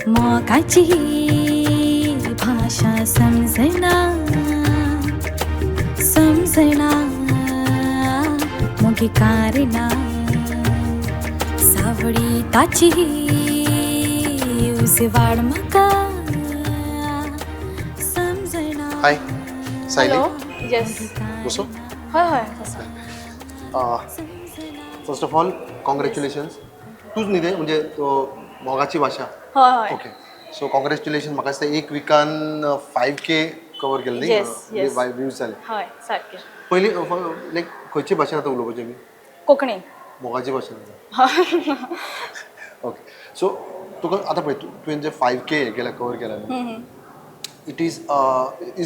मोगाची भाषा समजना समजना मोगी कारणा सावळी ताची उसवाड म्हाका समजना. हाय सायली. हॅलो. येस. बसो. हय हय. First of all congratulations. तूच न्ही ते म्हणजे तो मोगाची भाषा. हय हय. ओके. So congratulation. म्हाका दिसता एक विकान 5K कवर केले न्ही. Yes, yes. व्ह्यूज जाले. हय सारकें. पयली लायक खंयची भाशेन आतां उलोवपाचें आमी? कोंकणी. मोगाची भाशेन. ओके. सो तुका आतां पळय तुवें जे 5K हे केला कवर केला न्ही. It is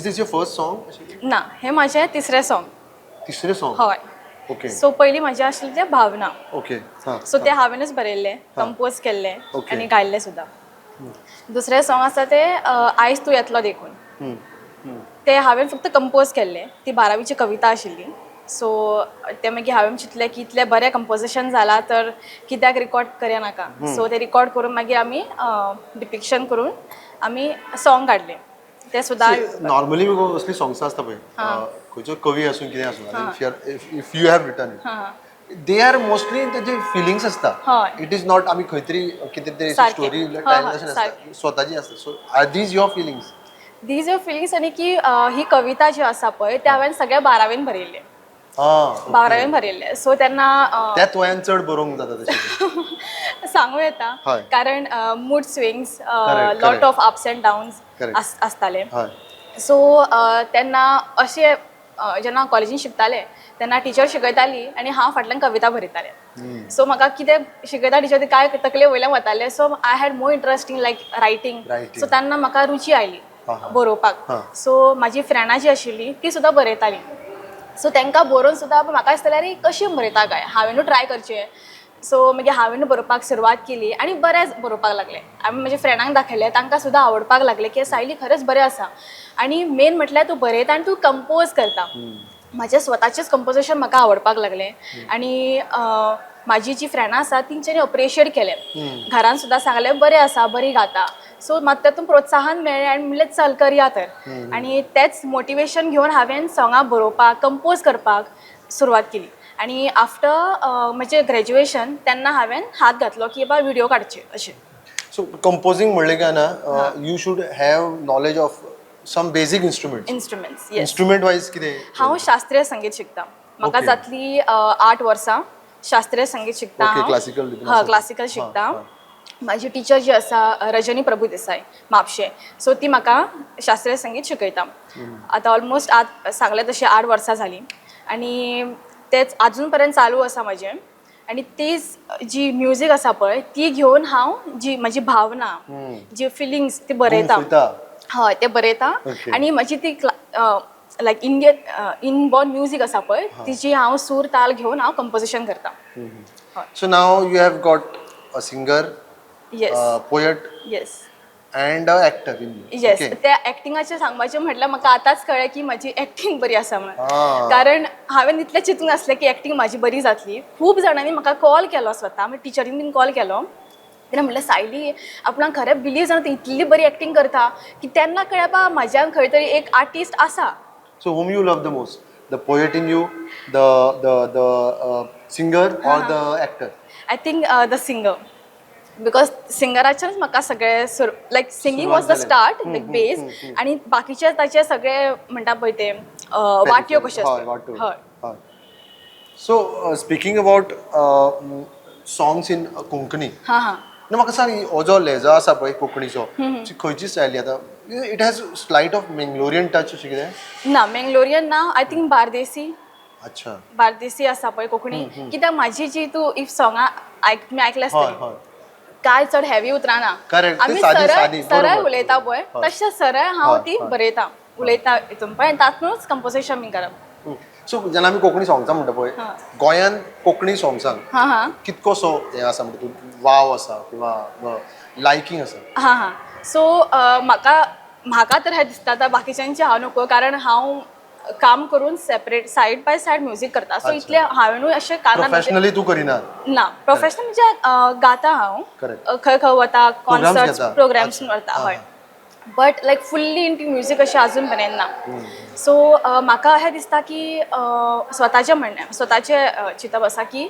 this your first song? ना हें म्हाजें तिसरें सॉंग. तिसरें सॉंग? हय. ओके. सो पयलीं म्हाजें आशिल्लें तें भावना. ओके. हां. सो तें हांवेनच बरयल्लें, कंपोज केल्लें Okay. आनी गायल्लें सुद्दां. दुसरें सॉंग आसा तें आयज तूं येतलो देखून. तें हांवें फक्त कंपोज केल्लें. ती 12वीची कविता आशिल्ली. सो तें मागीर हांवें चिंतलें की इतलें बरें कंपोजिशन जालां तर कित्याक रिकॉर्ड करया नाका. सो तें रिकॉर्ड करून मागीर आमी डिपिक्शन करून आमी सॉंग काडलें. तें सुद्दां नॉर्मली असली सॉंग्स आसता पळय खंयचो कवी आसूं कितें आसूं if you have written they are mostly तेजे फिलिंग्स आसता. हय. इट इज नॉट आमी खंय तरी कितें तरी सारकें. स्टोरी हय, टायम सारकें. स्वताची आसता. So are these your feelings? These your feelings आनी की ही कविता जी आसा पळय ते हांवें सगळ्या 12वीन बरयल्लें. 12वीन बरयल्लें. सो तेन्ना त्याच वयान चड बरोवंक जाता तशें. सांगू येता हय. कारण mood swings Correct, lot correct. Of ups end downs Correct. आसताले. हय. सो तेन्ना अशें जेन्ना कॉलेजीन शिकतालें तेन्ना टिचर शिकयताली आनी हांव फाटल्यान कविता बरयतालें. सो म्हाका कितें शिकयता टिचर तें काय तकले वयल्यान वतालें. So I had more interesting like writing. Writing. So तेन्ना म्हाका रुची आयली हा. बरोवपाक. हा. सो म्हाजी फ्रेंडां जी आशिल्लीं ती सुद्दां बरयतालीं. सो तांकां बरोवन सुद्दां म्हाका दिसतालें अरे कशें बरयता काय हांवेनूय ट्राय करचें. सो मागीर हांवें बरोवपाक सुरवात केली आनी बरेंच बरोवपाक लागलें. हांवें म्हज्या फ्रेंडांक दाखयलें तांकां सुद्दां आवडपाक लागलें की सायली खरेंच बरें आसा. आनी मेन म्हटल्यार तूं बरयता आनी तूं कंपोज करता. म्हाजें स्वताचेंच कंपोजिशन म्हाका आवडपाक लागलें. आनी म्हाजी जी फ्रेंडां आसा तेंच्यांनी अप्रिशिएट केलें. घरान सुद्दां सांगलें बरें आसा बरी गाता. सो म्हाका तातूंत प्रोत्साहन मेळ्ळें आनी म्हणलें चल करया तर. आनी तेंच मोटिवेशन घेवन हांवें सॉंगां बरोवपाक कंपोज करपाक सुरवात केली. आनी आफ्टर म्हजें ग्रॅज्युएशन तेन्ना हांवें हात घातलो की बाबा व्हिडिओ काडचे अशें. सो कंपोजींग म्हणलें काय ना you should have knowledge of some basic instruments. Instruments. Yes. Instrument wise कितें? हांव शास्त्रीय संगीत शिकता. म्हाका Okay. जातली 8 वर्सां शास्त्रीय संगीत शिकता. Okay, हांव. classical देखून हय आसा. क्लासिकल शिकता. हा. म्हाजी टिचर जी आसा रजनी प्रभू देसाय म्हापशे. सो ती म्हाका शास्त्रीय संगीत शिकयता. आतां ऑलमोस्ट सांगलें तशें 8 वर्सां जालीं. आनी तेंच आजून पर्यंत चालू आसा म्हजें. आनी तीच जी म्युजीक आसा पळय ती घेवन हांव जी म्हजी भावना जी फिलिंग्स ती बरयता. गुंफयता. हय ते बरयता. Okay. आनी म्हजी ती लायक इंडियन इनबॉर्न म्युजीक आसा पळय तिची हांव सूर ताल घेवन हांव कंपोजिशन करता. So now you have got a singer, yes. a poet yes. and an actor in you. Yes. Okay. त्या एक्टिंगाचें सांगपाचें म्हटल्यार म्हाका आतांच कळ्ळें की म्हजी एक्टिंग बरी आसा म्हणून. Ah. कारण हांवें इतलें चिंतूंक नासलें की एक्टिंग म्हाजी बरी जातली. खूब जाणांनी म्हाका कॉल केलो स्वता म्हणजे टिचरीन बीन कॉल केलो. तेणें म्हणलें सायली आपणाक खरें बिलीव जाणा ती इतली बरी एक्टिंग करता की तेन्ना कळ्ळें बा म्हाज्यान खंय तरी एक आर्टिस्ट आसा. So whom you love the most? The poet in you, the singer or the actor? I think the singer. Because सिंगराच्यानच म्हाका सगळें like singing was the start like base आनी बाकीचे ताचे सगळे म्हणटा पळय ते वाट्यो कशें आसता. हय. So speaking about songs in Konkani. हां हां. म्हाका सांग हो जो लेजा आसा पळय कोंकणीचो खंयची स्टायली आतां? It has slight of Mangalorean touch अशें कितें? ना मेंगलोरियन ना. I think Bardeshi. अच्छा. बार्देसी आसा पळय कोंकणी. कित्याक म्हाजी जी तूं इफ सॉंगां तुमी आयकलें हय आसतलीं हय. कांय चड हेवी उतरां ना. Correct. आमी ती सादी- सरळ सादी, सरळ बरोबर. उलयता पळय हय. तशें सरळ हांव हय, ती हय. बरयता उलयता हितून पळय तातूंतच कंपोजिशन बीन करप. सो जेन्ना आमी कोंकणी सॉंग्सां म्हणटा पळय हां. गोंयांत कोंकणी सॉंग्सांक हां हां. कितकोसो हें आसा म्हणटा तूं वाव आसा किंवा लायकींग आसा? हां हां. सो म्हाका तर हें दिसता आतां बाकीच्यांचें हांव नको कारण हांव काम करून separate side by side music करता सो इतले हांवेनूय अशें कानान प्रोफेशनली तू करिना ना प्रोफेशनल म्हणजे गाता हांव Correct. खंय खंय वता Programs कॉन्सर्ट्स घेता. प्रोग्राम्स वता हय but like fully into music अशें अजून बनेन ना सो म्हाका अशें दिसता की स्वताचें म्हणणें स्वताचें चिंतप आसा की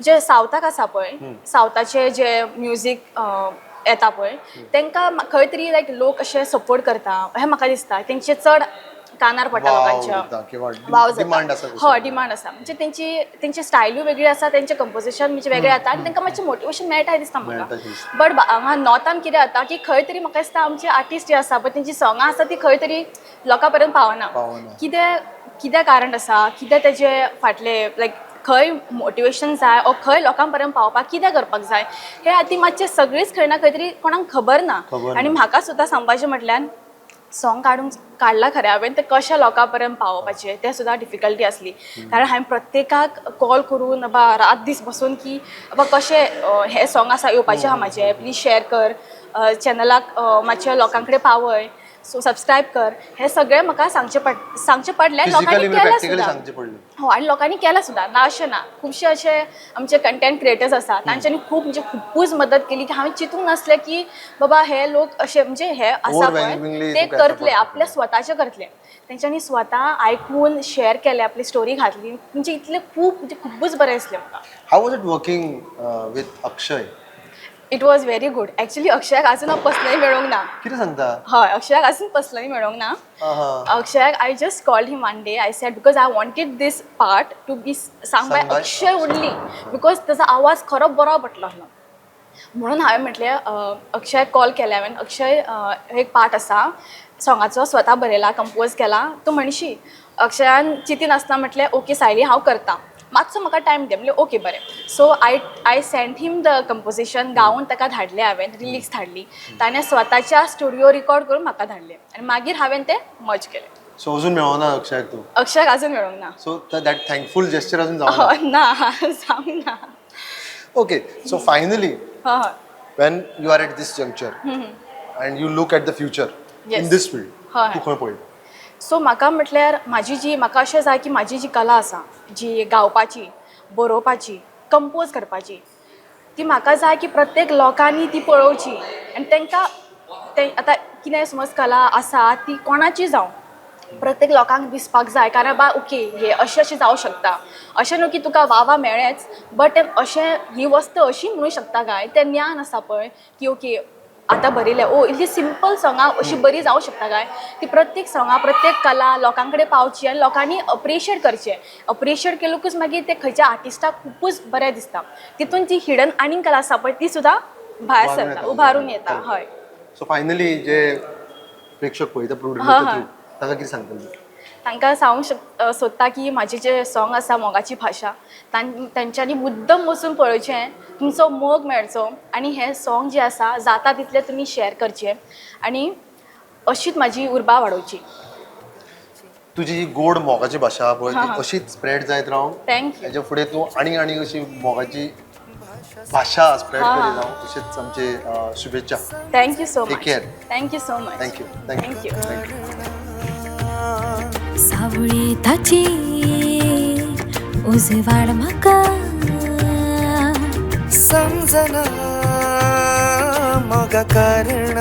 जे सावथाक आसा पळय सावथाचे जे म्युझीक येता पळय तांकां खंय तरी लायक लोक अशे सपोर्ट करता हें म्हाका दिसता तेंचे चड कानार पडटा लोकांच्या डिमांड आसा हय डिमांड आसा म्हणजे तेंची स्टायलूय वेगळी आसा तेंचें कंपोजिशन म्हणजे वेगळें जाता आनी तांकां मातशें मोटिवेशन मेळटा दिसता म्हाका बट हांगा नॉर्थान कितें जाता की खंय तरी म्हाका दिसता आमचे आर्टिस्ट जे आसा पळय तेंची सोंगां आसा ती खंय तरी लोकां पर्यंत पावना कितें कारण आसा कितें तेजे फाटले लायक खंय मोटिवेशन जाय ओ खंय लोकां पर्यंत पावपाक कितें करपाक जाय हे आतां मातशें सगळीच खंय ना खंय तरी कोणाक खबर ना आनी म्हाका सुद्दां सांगपाचें म्हटल्यार सॉंग काडला खरें हांवें ते कशा लोकां पर्यंत पावोवपाचें तें सुद्दां डिफिकल्टी आसली कारण हांवें प्रत्येकाक कॉल करून बाबा रात दीस बसून की बाबा कशें हें सॉंग आसा येवपाचें आहा म्हाजें प्लीज शेअर कर चॅनलाक मातशें लोकां कडेन पावय सो सबस्क्रायब कर हे सगळें म्हाका सांगचें पडलें लोकांनी केलें सुद्दां हो आनी लोकांनी केलां सुद्दां ना अशें ना खुबशे अशे आमचे कंटेंट क्रिएटर्स आसात तांच्यांनी खूब म्हणजे खुबूच मदत केली की हांवें चिंतूंक नासलें की बाबा हे लोक अशे म्हणजे हे आसा पळय ते करतले आपले स्वताचे करतले तेंच्यांनी स्वता आयकून शेअर केलें आपली स्टोरी घातली म्हणजे इतलें खूब म्हणजे खुबूच बरें दिसलें म्हाका how was it working with Akshay it was very good actually अक्षयाक अजून हांव पर्सनली मेळोंक ना कितें सांगता हय अक्षयाक अजून पर्सनली मेळोंक ना अक्षयाक I just called him one day I said because I wanted this part to be sang by Akshay only because ताचो आवाज खरो बरो पडलो आसलो म्हणून हांवें म्हटलें अक्षयाक कॉल केलें हांवें अक्षय एक पार्ट आसा सॉंगाचो स्वता बरयला कंपोज केला तूं म्हणशी अक्षयान चिंती नासतना म्हटलें ओके सायली हांव करतां मातसो म्हाका टायम दे म्हणजे ओके बरें so I send him the composition गावून ताका धाडलें हांवें रिलीज धाडली ताणें स्वताच्या स्टुडिओ रिकॉर्ड करून म्हाका धाडलें आनी मागीर हांवें तें मर्ज केलें सो अजून मेळोना अक्षयाक तू अक्षयाक अजून मेळोंक ना सो दॅट थँकफूल जेस्चर अजून जावना ना जावंक ना ओके सो फायनली हय when you are at this juncture and you look at the future in this field तू खंय पळयता सो म्हाका म्हटल्यार म्हाका अशें जाय की म्हाजी जी कला आसा जी गावपाची बरोवपाची कंपोज करपाची ती म्हाका जाय की प्रत्येक लोकांनी ती पळोवची आनी तांकां आतां कितें समज कला आसा ती कोणाची जावं प्रत्येक लोकांक दिसपाक जाय कारण बा ओके हे अशें जावं शकता अशें न्हू की तुका वा मेळ्ळेंच बट अशें ही वस्त अशी म्हणूं शकता काय तें ज्ञान आसा पळय की ओके आतां बरयलें ओ इतली सिंपल सोंगां अशी बरी जावं शकता काय ती प्रत्येक सोंगां प्रत्येक कला लोकां कडेन पावची आनी लोकांनी अप्रिशिएट करचें अप्रिशिएट केलूकच मागीर ते खंयच्या आर्टिस्टाक खुबूच बरें दिसता तितून जी हिडन आनीक कला आसा पळय ती सुद्दां भायर सरता उबारून येता हय सो फायनली जे प्रेक्षक पळयता प्रोड्यूसर थ्रू ताका कितें सांगतली तांकां सांगूंक सोदता की म्हाजें जें सॉंग आसा मोगाची भाशा तांच्यांनी मुद्दम वचून पळोवचें तुमचो मोग मेळचो आनी हें सॉंग जें आसा जाता तितलें तुमी शेअर करचें आनी अशीच म्हाजी उर्बा वाडोवची तुजी ही गोड मोगाची भाशा पळय ती अशीच स्प्रेड जायत रावूं थँक्यू हेच्या फुडें तूं आनी अशी मोगाची भाशा स्प्रेड करीत राव अशेंच आमचे शुभेच्छा thank you so take much care thank you so much thank you thank you सावळी ताची उजवाड म्हाका समजना मोगा कारण